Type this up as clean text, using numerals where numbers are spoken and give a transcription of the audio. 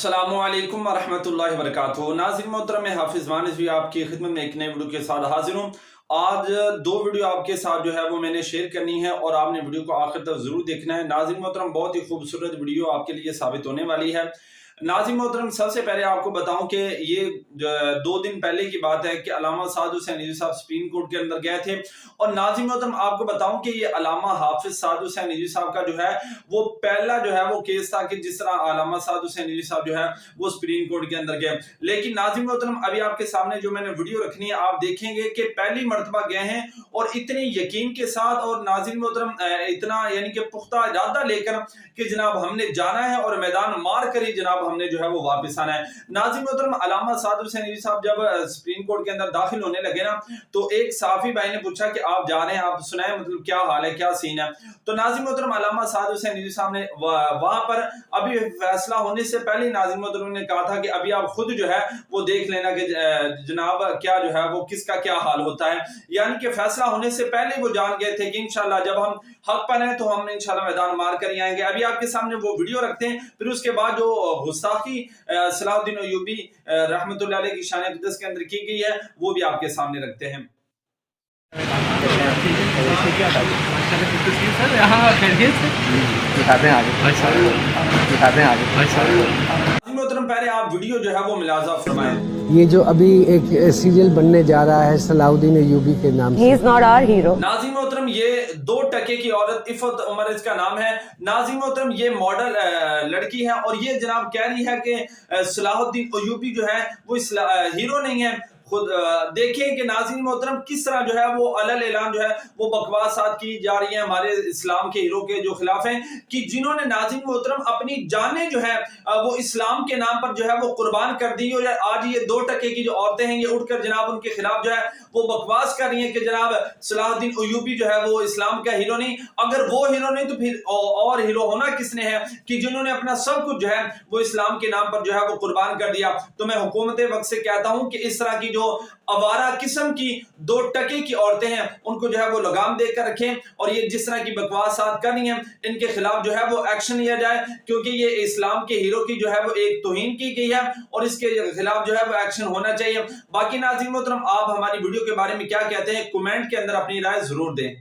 अस्सलामुअलैकुम वरहमतुल्लाहि वबरकातुहू। नाज़रीन मोहतरम, मैं हाफिज मानवी आपकी खिदमत में एक नए वीडियो के साथ हाजिर हूँ। आज दो वीडियो आपके साथ जो है वो मैंने शेयर करनी है और आपने वीडियो को आखिर तक जरूर देखना है। नाज़रीन मोहतरम, बहुत ही खूबसूरत वीडियो आपके लिए साबित होने वाली है। नाज़रीन मोहतरम, सबसे पहले आपको बताऊं कि ये 2 दिन पहले की बात है कि अल्लामा साद हुसैन रिजवी साहब सुप्रीम कोर्ट के अंदर गए थे। और नाज़रीन मोहतरम, आपको बताऊं कि ये अल्लामा हाफिज साद हुसैन रिजवी साहब का जो है वो पहला जो है वो केस था कि जिस तरह अल्लामा साद हुसैन रिजवी साहब जो है वो सुप्रीम कोर्ट के अंदर गए। लेकिन नाज़रीन मोहतरम, अभी आपके सामने जो मैंने वीडियो रखनी है, आप देखेंगे कि पहली मर्तबा गए हैं और इतने यकीन के साथ और नाज़रीन मोहतरम इतना यानी कि पुख्ता इरादा लेकर कि जनाब हमने जाना है और मैदान मार कर ही जनाब हमने जो है वो वापस आना है। नाज़रीन मोहतरम, अल्लामा साद हुसैन रिजवी साहब जब सुप्रीम कोर्ट के अंदर दाखिल होने लगे ना, तो एक साफी भाई ने पूछा कि आप जा रहे हैं, आप सुनाए मतलब क्या हाल है, क्या सीन है। तो नाज़रीन मोहतरम, अल्लामा साद हुसैन रिजवी साहब ने वहां पर अभी फैसला होने से पहले नाज़रीन मोहतरम ने कहा था कि अभी आप खुद जो है वो देख लेना कि जनाब क्या जो है वो किसका क्या हाल होता है। यानी कि फैसला होने से पहले वो जान गए थे कि इंशाल्लाह जब हम हक पर हैं तो हम इंशाल्लाह मैदान मार कर ही आएंगे। अभी आपके सामने वो वीडियो रखते हैं, फिर उसके बाद जो गुस्ताखी सलाहुद्दीन अय्यूबी रहमतुल्लाह अलैह की शान अक़दस के अंदर की गई है वो भी आपके सामने रखते हैं। मोहतरम, पहले आप वीडियो जो है वो मुलाज़ा फरमाएं। ये जो अभी एक सीरियल बनने जा रहा है सलाहुद्दीन अय्यूबी के नाम से, He is not our hero. नाज़रीन मोहतरम, ये 2 टके की औरत इफ़त उमर इसका नाम है। नाज़रीन मोहतरम, ये मॉडल लड़की है और ये जनाब कह रही है कि सलाहुद्दीन अय्यूबी जो है वो इस हीरो नहीं है। खुद देखें कि नाज़रीन मोहतरम किस तरह जो है वो अलल ऐलान जो है वो बकवासात की जा रही है हमारे इस्लाम के हीरो के जो खिलाफ हैं, कि जिन्होंने नाज़रीन मोहतरम अपनी जानें जो है वो इस्लाम के नाम पर जो है वो कुर्बान कर दी। और आज ये 2 टके की जो औरतें हैं ये उठकर जनाब उनके खिलाफ जो है वो बकवास कर रही है कि जनाब सलाहुद्दीन अय्यूबी जो है वो इस्लाम का हीरो नहीं। अगर वो हीरो नहीं तो फिर और हीरो होना किसने है कि जिन्होंने अपना सब कुछ जो है वो इस्लाम के नाम पर जो है वो कुर्बान कर दिया। तो मैं हुकूमत वक्त से कहता हूं कि इस तरह की जो अवारा किस्म की 2 टके की औरतें हैं उनको जो है वो लगाम देकर रखें और ये जिस तरह की बकवासात कर रही हैं इनके खिलाफ जो है वो एक्शन लिया जाए, क्योंकि ये इस्लाम के हीरो की जो है वो एक तौहीन की गई है और इसके खिलाफ जो है वो एक्शन होना चाहिए। बाकी नाज़रीन मोहतरम, आप हमारी वीडियो के बारे में क्या कहते हैं, कमेंट के अंदर अपनी राय जरूर दें।